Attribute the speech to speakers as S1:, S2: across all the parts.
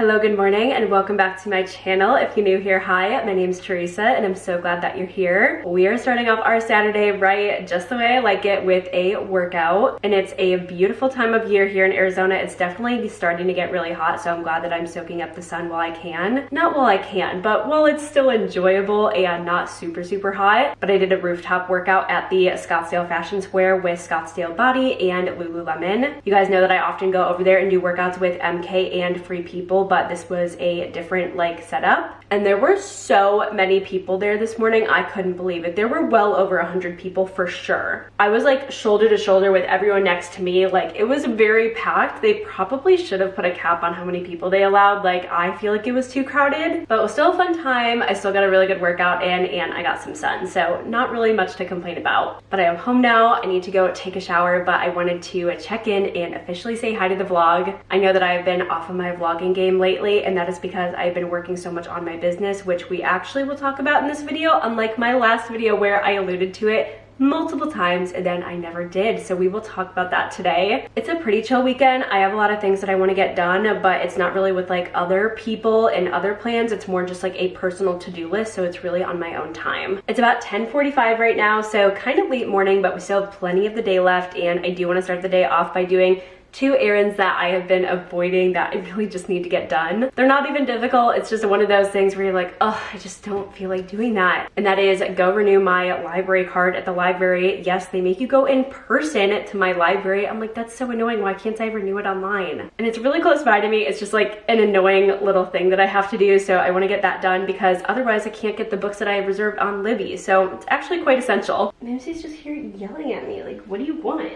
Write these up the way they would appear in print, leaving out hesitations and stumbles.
S1: Hello, good morning, and welcome back to my channel. If you're new here, hi, my name's Teresa, and I'm so glad that you're here. We are starting off our Saturday right just the way I like it, with a workout, and it's a beautiful time of year here in Arizona. It's definitely starting to get really hot, so I'm glad that I'm soaking up the sun while I can. Not while I can, but while it's still enjoyable and not super hot. But I did a rooftop workout at the Scottsdale Fashion Square with Scottsdale Body and Lululemon. You guys know that I often go over there and do workouts with MK and Free People, but this was a different setup, and there were so many people there this morning. I couldn't believe it. There were well over 100 people for sure. I was shoulder to shoulder with everyone next to me. It was very packed. They probably should have put a cap on how many people they allowed. I feel like it was too crowded, but it was still a fun time. I still got a really good workout in, and I got some sun, so not really much to complain about. But I am home now. I need to go take a shower, but I wanted to check in and officially say hi to the vlog. I know that I've been off of my vlogging game lately, and that is because I've been working so much on my business, which we actually will talk about in this video, unlike my last video where I alluded to it multiple times and then I never did. So we will talk about that today. It's a pretty chill weekend. I have a lot of things that I want to get done, but it's not really with other people and other plans. It's more just a personal to-do list, so it's really on my own time. It's about 10:45 right now, so kind of late morning, but we still have plenty of the day left, and I do want to start the day off by doing 2 errands that I have been avoiding that I really just need to get done. They're not even difficult. It's just one of those things where you're like, oh, I just don't feel like doing that. And that is go renew my library card at the library. Yes, they make you go in person to my library. I'm like, that's so annoying. Why can't I renew it online? And it's really close by to me. It's just an annoying little thing that I have to do. So I want to get that done because otherwise I can't get the books that I have reserved on Libby. So it's actually quite essential. Nancy's just here yelling at me. What do you want?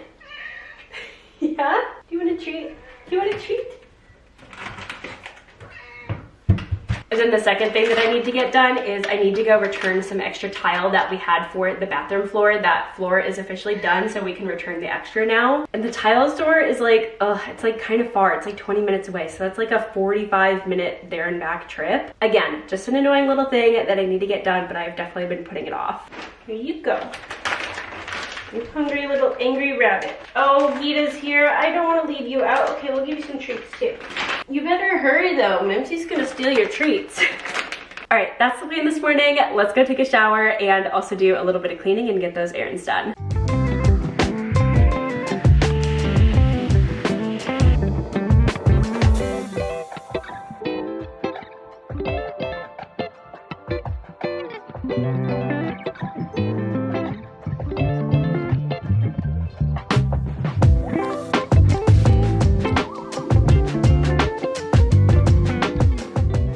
S1: Yeah? Do you want a treat? Do you want a treat? And then the second thing that I need to get done is I need to go return some extra tile that we had for the bathroom floor. That floor is officially done, so we can return the extra now. And the tile store is it's kind of far. It's 20 minutes away, so that's a 45-minute there and back trip. Again, just an annoying little thing that I need to get done, but I've definitely been putting it off. Here you go. You hungry little angry rabbit. Oh, Vita's here. I don't want to leave you out. Okay, we'll give you some treats too. You better hurry though. Mimsy's gonna steal your treats. All right, that's the plan this morning. Let's go take a shower and also do a little bit of cleaning and get those errands done.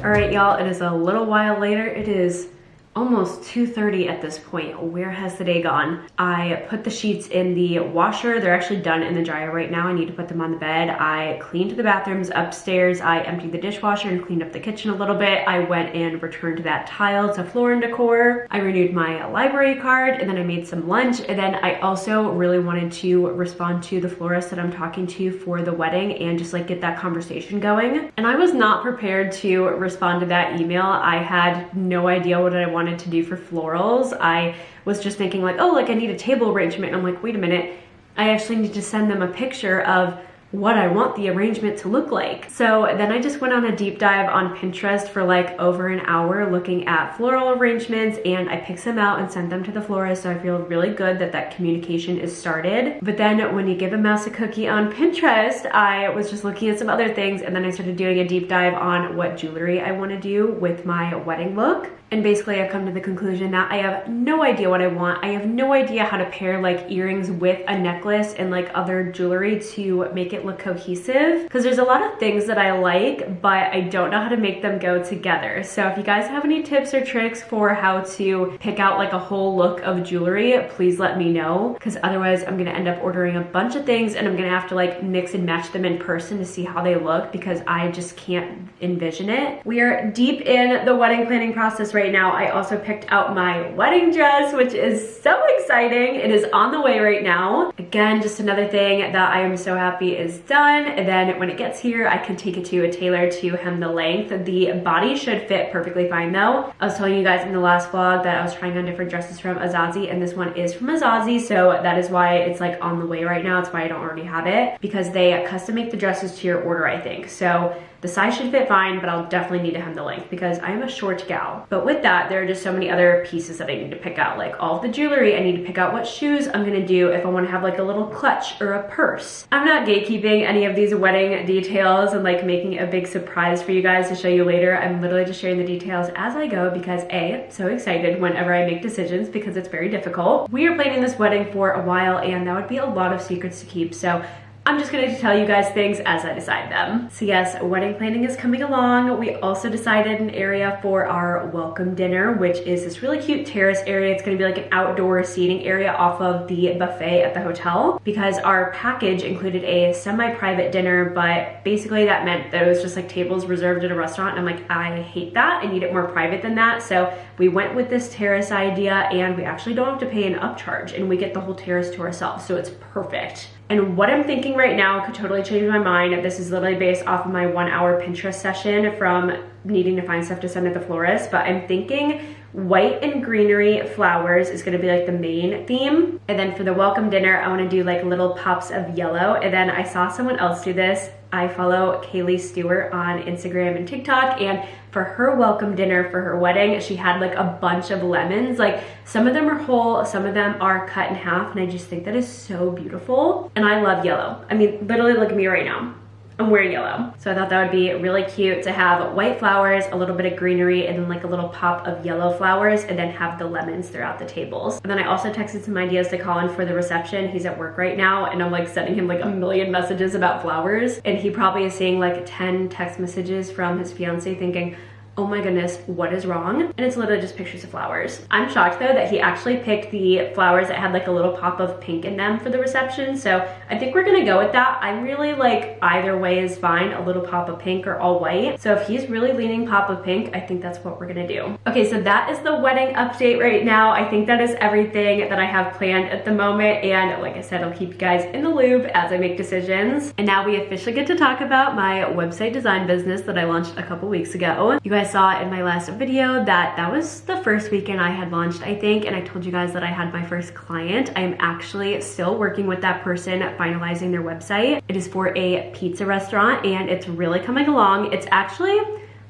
S1: All right, y'all, it is a little while later. It is almost 2:30 at this point. Where has the day gone? I put the sheets in the washer. They're actually done in the dryer right now. I need to put them on the bed. I cleaned the bathrooms upstairs. I emptied the dishwasher and cleaned up the kitchen a little bit. I went and returned that tile to Floor and Decor. I renewed my library card, and then I made some lunch. And then I also really wanted to respond to the florist that I'm talking to for the wedding and just get that conversation going. And I was not prepared to respond to that email. I had no idea what I wanted to do for florals. I was just thinking I need a table arrangement. And I'm like, wait a minute, I actually need to send them a picture of what I want the arrangement to look like. So then I just went on a deep dive on Pinterest for over an hour looking at floral arrangements, and I picked some out and sent them to the florist. So I feel really good that that communication is started. But then when you give a mouse a cookie on Pinterest, I was just looking at some other things, and then I started doing a deep dive on what jewelry I want to do with my wedding look. And basically I've come to the conclusion that I have no idea what I want. I have no idea how to pair earrings with a necklace and other jewelry to make it look cohesive. Because there's a lot of things that I like, but I don't know how to make them go together. So if you guys have any tips or tricks for how to pick out a whole look of jewelry, please let me know. Because otherwise I'm gonna end up ordering a bunch of things, and I'm gonna have to mix and match them in person to see how they look, because I just can't envision it. We are deep in the wedding planning process right now. I also picked out my wedding dress, which is so exciting. It is on the way right now. Again, just another thing that I am so happy is done. And then when it gets here, I can take it to a tailor to hem the length. The body should fit perfectly fine though. I was telling you guys in the last vlog that I was trying on different dresses from Azazi, and this one is from Azazi, so that is why it's on the way right now. It's why I don't already have it, because they custom make the dresses to your order, I think. So the size should fit fine, but I'll definitely need to hem the length because I am a short gal. But with that, there are just so many other pieces that I need to pick out, like all of the jewelry. I need to pick out what shoes I'm gonna do, if I wanna have like a little clutch or a purse. I'm not gatekeeping any of these wedding details and like making a big surprise for you guys to show you later. I'm literally just sharing the details as I go because A, I'm so excited whenever I make decisions because it's very difficult. We are planning this wedding for a while and that would be a lot of secrets to keep. So I'm just going to tell you guys things as I decide them. So yes, wedding planning is coming along. We also decided an area for our welcome dinner, which is this really cute terrace area. It's going to be like an outdoor seating area off of the buffet at the hotel because our package included a semi-private dinner, but basically that meant that it was just like tables reserved at a restaurant. And I'm like, I hate that. I need it more private than that. So we went with this terrace idea and we actually don't have to pay an upcharge and we get the whole terrace to ourselves. So it's perfect. And what I'm thinking right now could totally change my mind. This is literally based off of my 1 hour Pinterest session from needing to find stuff to send to the florist, but I'm thinking white and greenery flowers is gonna be like the main theme. And then for the welcome dinner, I wanna do like little pops of yellow. And then I saw someone else do this. I follow Kaylee Stewart on Instagram and TikTok, and for her welcome dinner for her wedding, she had like a bunch of lemons. Like some of them are whole, some of them are cut in half, and I just think that is so beautiful. And I love yellow. I mean, literally look at me right now. I'm wearing yellow. So I thought that would be really cute to have white flowers, a little bit of greenery, and then like a little pop of yellow flowers, and then have the lemons throughout the tables. And then I also texted some ideas to Colin for the reception. He's at work right now, and I'm like sending him like a million messages about flowers. And he probably is seeing like 10 text messages from his fiance thinking, oh my goodness, what is wrong? And it's literally just pictures of flowers. I'm shocked though that he actually picked the flowers that had like a little pop of pink in them for the reception. So I think we're gonna go with that. I'm really like either way is fine, a little pop of pink or all white. So if he's really leaning pop of pink, I think that's what we're gonna do. Okay, so that is the wedding update right now. I think that is everything that I have planned at the moment. And like I said, I'll keep you guys in the loop as I make decisions. And now we officially get to talk about my website design business that I launched a couple weeks ago. You guys saw in my last video that was the first weekend I had launched, I think, and I told you guys that I had my first client. I am actually still working with that person finalizing their website. It is for a pizza restaurant and it's really coming along. It's actually,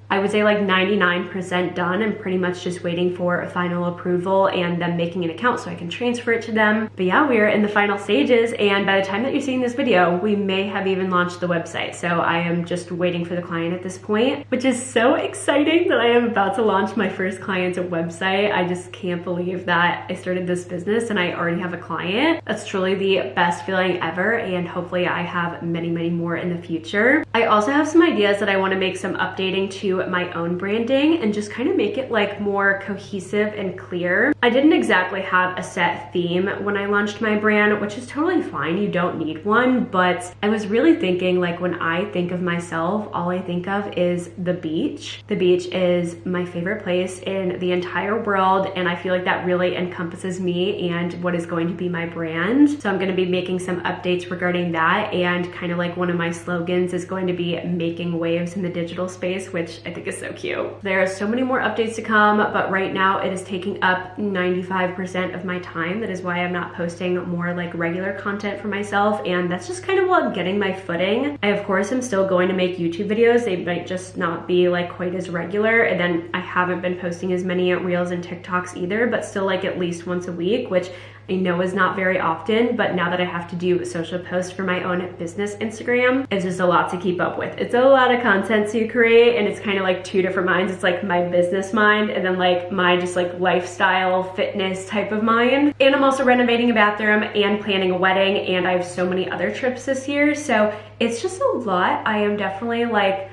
S1: I would say like 99% done. I'm pretty much just waiting for a final approval and them making an account so I can transfer it to them. But yeah, we're in the final stages, and by the time that you're seeing this video, we may have even launched the website. So I am just waiting for the client at this point, which is so exciting that I am about to launch my first client's website. I just can't believe that I started this business and I already have a client. That's truly the best feeling ever, and hopefully I have many, many more in the future. I also have some ideas that I want to make some updating to my own branding and just kind of make it like more cohesive and clear. I didn't exactly have a set theme when I launched my brand, which is totally fine. You don't need one, but I was really thinking like when I think of myself, all I think of is the beach. The beach is my favorite place in the entire world, and I feel like that really encompasses me and what is going to be my brand. So I'm going to be making some updates regarding that, and kind of like one of my slogans is going to be making waves in the digital space, which I think is so cute. There are so many more updates to come, but right now it is taking up 95% of my time. That is why I'm not posting more like regular content for myself, and that's just kind of what I'm getting my footing. I of course am still going to make YouTube videos. They might just not be like quite as regular, and then I haven't been posting as many reels and TikToks either, but still like at least once a week, which I know is not very often, but now that I have to do social posts for my own business Instagram, it's just a lot to keep up with. It's a lot of content to create, and it's kind of like two different minds. It's like my business mind and then like my just like lifestyle fitness type of mind. And I'm also renovating a bathroom and planning a wedding, and I have so many other trips this year. So it's just a lot. I am definitely like,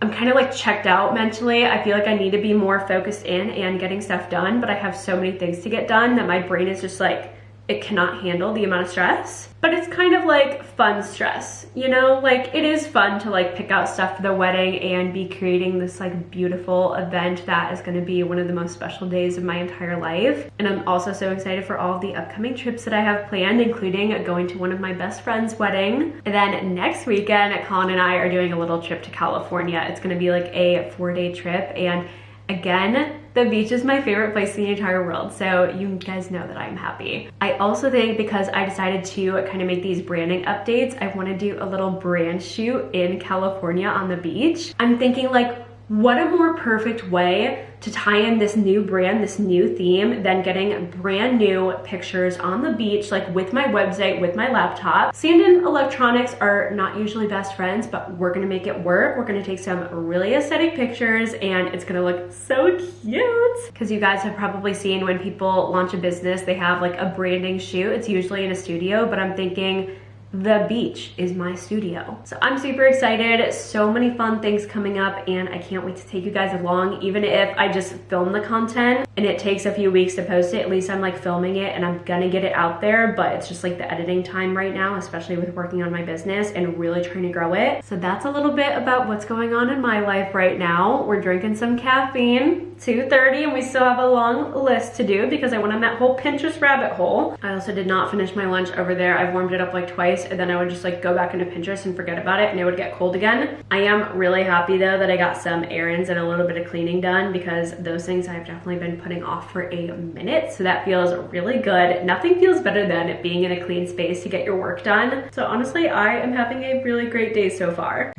S1: I'm kind of like checked out mentally. I feel like I need to be more focused in and getting stuff done, but I have so many things to get done that my brain is just like, it cannot handle the amount of stress. But it's kind of like fun stress, you know? Like it is fun to like pick out stuff for the wedding and be creating this like beautiful event that is gonna be one of the most special days of my entire life. And I'm also so excited for all of the upcoming trips that I have planned, including going to one of my best friend's wedding. And then next weekend, Colin and I are doing a little trip to California. It's gonna be like a 4-day trip, and Again, the beach is my favorite place in the entire world, so you guys know that I'm happy. I also think because I decided to kind of make these branding updates, I want to do a little brand shoot in California on the beach. I'm thinking like, what a more perfect way to tie in this new brand, this new theme, than getting brand new pictures on the beach, like with my website, with my laptop. Sand and electronics are not usually best friends, but we're gonna make it work. We're gonna take some really aesthetic pictures and it's gonna look so cute. Because you guys have probably seen when people launch a business, they have like a branding shoot. It's usually in a studio, but I'm thinking, the beach is my studio. So I'm super excited. So many fun things coming up and I can't wait to take you guys along. Even if I just film the content and it takes a few weeks to post it, at least I'm like filming it and I'm gonna get it out there, but it's just like the editing time right now, especially with working on my business and really trying to grow it. So that's a little bit about what's going on in my life right now. We're drinking some caffeine, 2:30, and we still have a long list to do because I went on that whole Pinterest rabbit hole. I also did not finish my lunch over there. I've warmed it up like twice and then I would just like go back into Pinterest and forget about it and it would get cold again. I am really happy though that I got some errands and a little bit of cleaning done because those things I've definitely been putting off for a minute. So that feels really good. Nothing feels better than being in a clean space to get your work done. So honestly, I am having a really great day so far.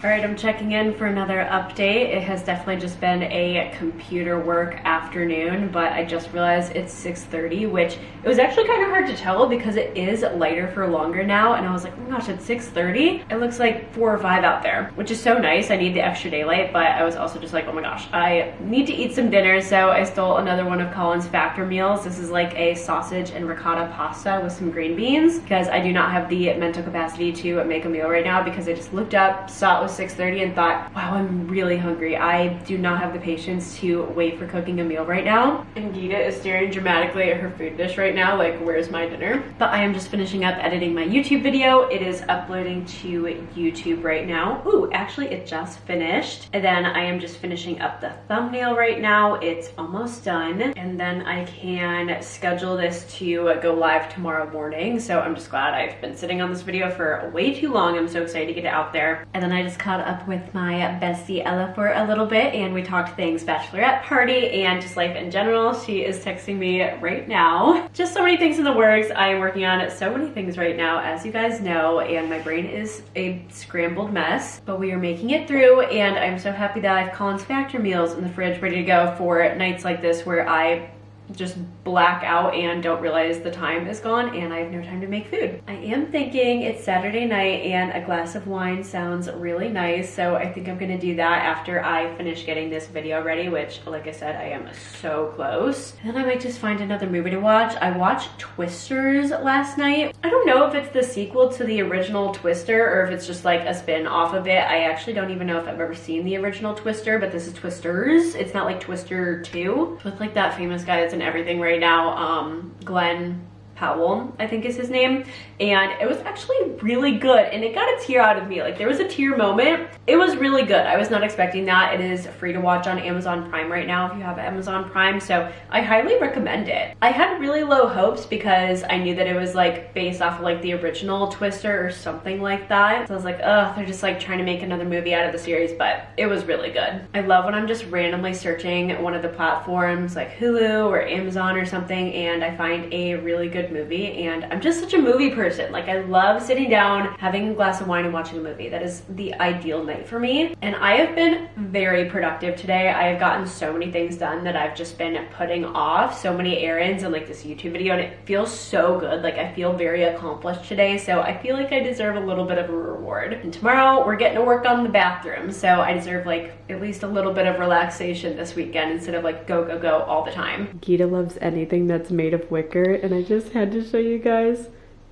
S1: All right, I'm checking in for another update. It has definitely just been a computer work afternoon, but I just realized it's 6:30, which it was actually kind of hard to tell because it is lighter for longer now. And I was like, oh my gosh, it's 6:30. It looks like 4 or 5 out there, which is so nice. I need the extra daylight, but I was also just like, oh my gosh, I need to eat some dinner. So I stole another one of Colin's Factor meals. This is like a sausage and ricotta pasta with some green beans because I do not have the mental capacity to make a meal right now because I just looked up, saw it was 6:30 and thought, wow, I'm really hungry. I do not have the patience to wait for cooking a meal right now. And Gita is staring dramatically at her food dish right now, like, where's my dinner? But I am just finishing up editing my YouTube video. It is uploading to YouTube right now. Ooh, actually it just finished. And then I am just finishing up the thumbnail right now. It's almost done. And then I can schedule this to go live tomorrow morning. So I'm just glad I've been sitting on this video for way too long. I'm so excited to get it out there. And then I just caught up with my bestie Ella for a little bit and we talked things bachelorette party and just life in general. She is texting me right now. Just so many things in the works. I am working on so many things right now, as you guys know, and my brain is a scrambled mess, but we are making it through and I'm so happy that I have Colin's Factor meals in the fridge ready to go for nights like this where I just black out and don't realize the time is gone and I have no time to make food. I am thinking it's Saturday night and a glass of wine sounds really nice, so I think I'm gonna do that after I finish getting this video ready, which, like I said, I am so close. And then I might just find another movie to watch. I watched Twisters last night. I don't know if it's the sequel to the original Twister or if it's just like a spin off of it. I actually don't even know if I've ever seen the original Twister, but this is Twisters. It's not like Twister 2 with like that famous guy that's in everything right now, Glenn Powell, I think is his name, and it was actually really good and it got a tear out of me. Like, there was a tear moment. It was really good. I was not expecting that. It is free to watch on Amazon Prime right now if you have Amazon Prime, so I highly recommend it. I had really low hopes because I knew that it was like based off of like the original Twister or something like that, so I was like, ugh, they're just like trying to make another movie out of the series, but it was really good. I love when I'm just randomly searching one of the platforms like Hulu or Amazon or something and I find a really good movie, and I'm just such a movie person. Like, I love sitting down, having a glass of wine and watching a movie. That is the ideal night for me. And I have been very productive today. I have gotten so many things done that I've just been putting off, so many errands and like this YouTube video, and it feels so good. Like, I feel very accomplished today, so I feel like I deserve a little bit of a reward. And tomorrow we're getting to work on the bathroom, so I deserve like at least a little bit of relaxation this weekend instead of like go, go, go all the time. Gita loves anything that's made of wicker, and I just had to show you guys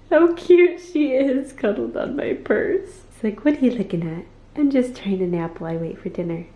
S1: how cute she is cuddled on my purse. It's like, what are you looking at? I'm just trying to nap while I wait for dinner.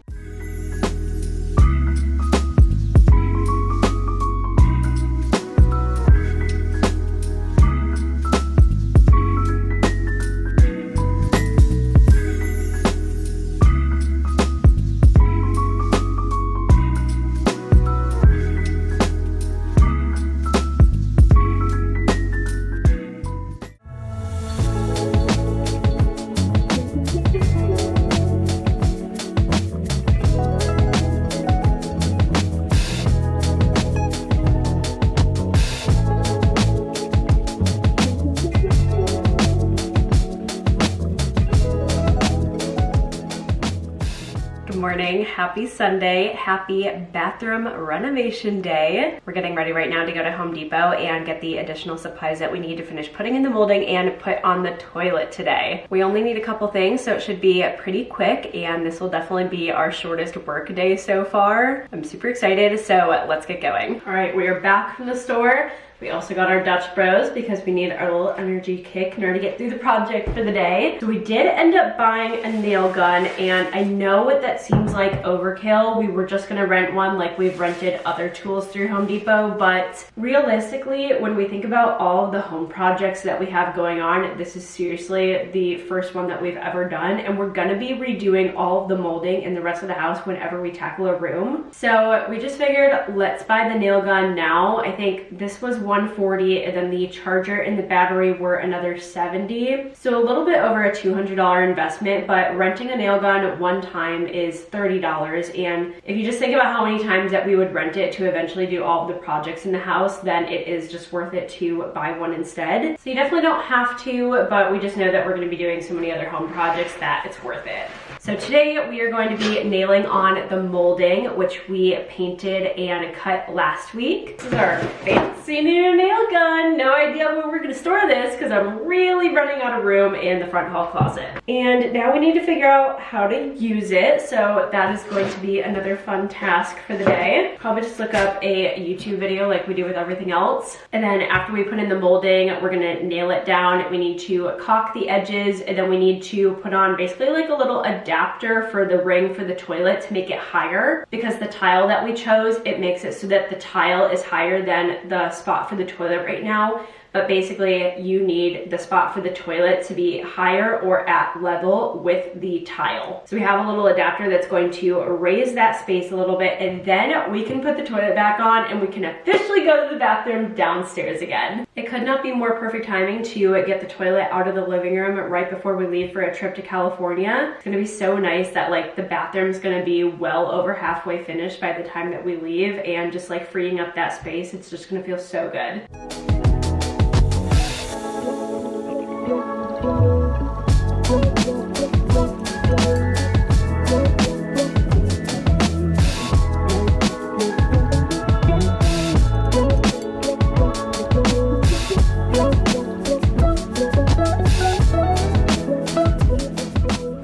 S1: morning. Happy Sunday. Happy bathroom renovation day. We're getting ready right now to go to Home Depot and get the additional supplies that we need to finish putting in the molding and put on the toilet today. We only need a couple things, so it should be pretty quick, and this will definitely be our shortest work day so far. I'm super excited, so let's get going. All right, we are back from the store. We also got our Dutch Bros because we need our little energy kick in order to get through the project for the day. So we did end up buying a nail gun, and I know what that seems like overkill. We were just gonna rent one like we've rented other tools through Home Depot, but realistically, when we think about all of the home projects that we have going on, this is seriously the first one that we've ever done, and we're gonna be redoing all of the molding in the rest of the house whenever we tackle a room. So we just figured, let's buy the nail gun now. I think this was $140, and then the charger and the battery were another $70. So a little bit over a $200 investment, but renting a nail gun one time is $30. And if you just think about how many times that we would rent it to eventually do all of the projects in the house, then it is just worth it to buy one instead. So you definitely don't have to, but we just know that we're going to be doing so many other home projects that it's worth it. So today we are going to be nailing on the molding, which we painted and cut last week. This is our fancy new nail gun. No idea where we're gonna store this because I'm really running out of room in the front hall closet. And now we need to figure out how to use it. So that is going to be another fun task for the day. Probably just look up a YouTube video like we do with everything else. And then after we put in the molding, we're gonna nail it down. We need to caulk the edges, and then we need to put on basically like a little adapter for the ring for the toilet to make it higher, because the tile that we chose, it makes it so that the tile is higher than the spot for the toilet right now. But basically you need the spot for the toilet to be higher or at level with the tile. So we have a little adapter that's going to raise that space a little bit, and then we can put the toilet back on and we can officially go to the bathroom downstairs again. It could not be more perfect timing to get the toilet out of the living room right before we leave for a trip to California. It's gonna be so nice that like the bathroom's gonna be well over halfway finished by the time that we leave, and just like freeing up that space, it's just gonna feel so good.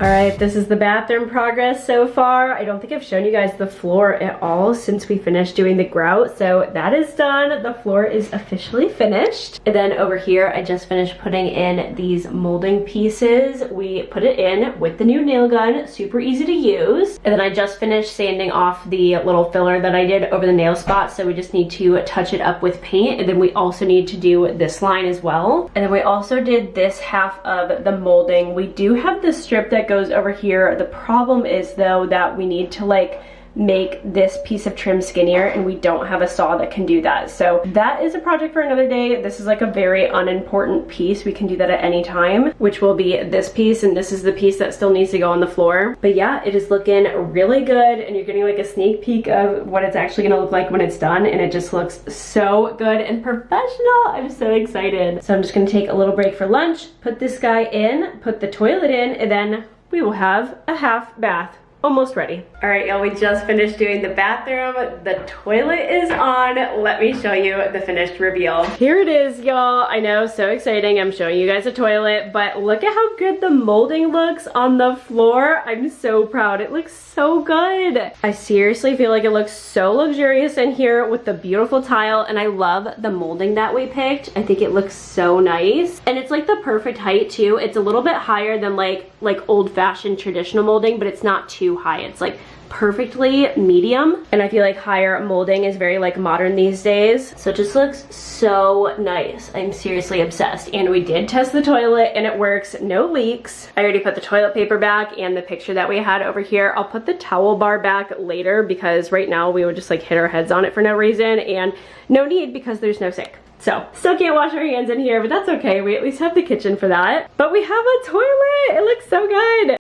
S1: Alright, this is the bathroom progress so far. I don't think I've shown you guys the floor at all since we finished doing the grout, so that is done. The floor is officially finished. And then over here, I just finished putting in these molding pieces. We put it in with the new nail gun, super easy to use. And then I just finished sanding off the little filler that I did over the nail spot, so we just need to touch it up with paint. And then we also need to do this line as well. And then we also did this half of the molding. We do have the strip that goes over here. The problem is though that we need to like make this piece of trim skinnier, and we don't have a saw that can do that. So that is a project for another day. This is like a very unimportant piece. We can do that at any time, which will be this piece, and this is the piece that still needs to go on the floor. But yeah, it is looking really good, and you're getting like a sneak peek of what it's actually gonna look like when it's done, and it just looks so good and professional. I'm so excited. So I'm just gonna take a little break for lunch, put this guy in, put the toilet in, and then we will have a half bath. Almost ready. All right, y'all, we just finished doing the bathroom. The toilet is on. Let me show you the finished reveal. Here it is, y'all. I know, so exciting. I'm showing you guys a toilet, but look at how good the molding looks on the floor. I'm so proud. It looks so good. I seriously feel like it looks so luxurious in here with the beautiful tile, and I love the molding that we picked. I think it looks so nice, and it's like the perfect height too. It's a little bit higher than like old-fashioned traditional molding, but it's not too high. It's like perfectly medium, and I feel like higher molding is very like modern these days, so it just looks so nice. I'm seriously obsessed. And we did test the toilet and it works, no leaks. I already put the toilet paper back and the picture that we had over here. I'll put the towel bar back later because right now we would just like hit our heads on it for no reason, and no need because there's no sink. So, still can't wash our hands in here, but that's okay. We at least have the kitchen for that. But we have a toilet! It looks so good!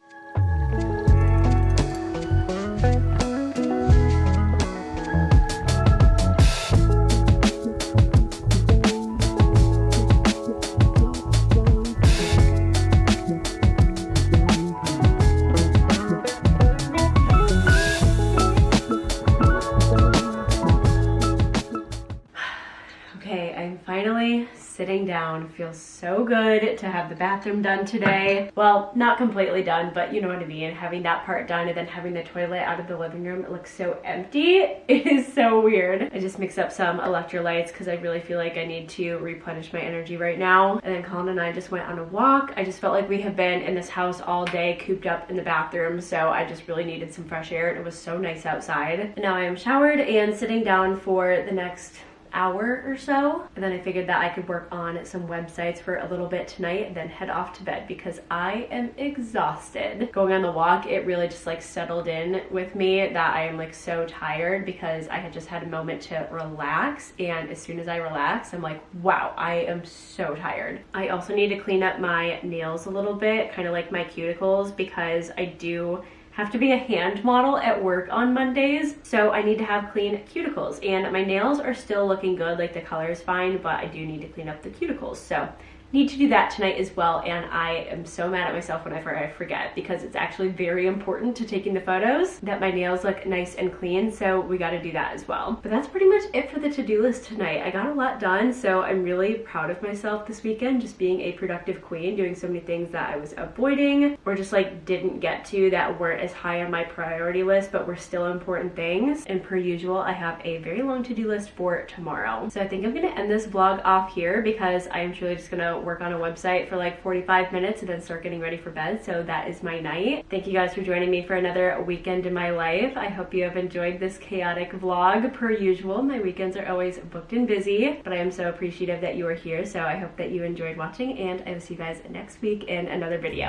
S1: Okay, I'm finally sitting down. Feels so good to have the bathroom done today. Well, not completely done, but you know what I mean. Having that part done and then having the toilet out of the living room, it looks so empty. It is so weird. I just mixed up some electrolytes because I really feel like I need to replenish my energy right now. And then Colin and I just went on a walk. I just felt like we have been in this house all day, cooped up in the bathroom, so I just really needed some fresh air. It was so nice outside. And now I am showered and sitting down for the next hour or so, and then I figured that I could work on some websites for a little bit tonight and then head off to bed because I am exhausted. Going on the walk, it really just like settled in with me that I am like so tired because I had just had a moment to relax, and as soon as I relax, I'm like, wow, I am so tired. I also need to clean up my nails a little bit, kind of like my cuticles, because I do have to be a hand model at work on Mondays, so I need to have clean cuticles, and my nails are still looking good, like the color is fine, but I do need to clean up the cuticles, so need to do that tonight as well. And I am so mad at myself whenever I forget, because it's actually very important to taking the photos that my nails look nice and clean, so we got to do that as well. But that's pretty much it for the to-do list tonight. I got a lot done, so I'm really proud of myself this weekend, just being a productive queen, doing so many things that I was avoiding or just like didn't get to, that weren't as high on my priority list but were still important things. And per usual, I have a very long to-do list for tomorrow, so I think I'm gonna end this vlog off here because I am truly just gonna work on a website for like 45 minutes and then start getting ready for bed. So that is my night. Thank you guys for joining me for another weekend in my life. I hope you have enjoyed this chaotic vlog. Per usual, my weekends are always booked and busy, but I am so appreciative that you are here. So I hope that you enjoyed watching, and I will see you guys next week in another video.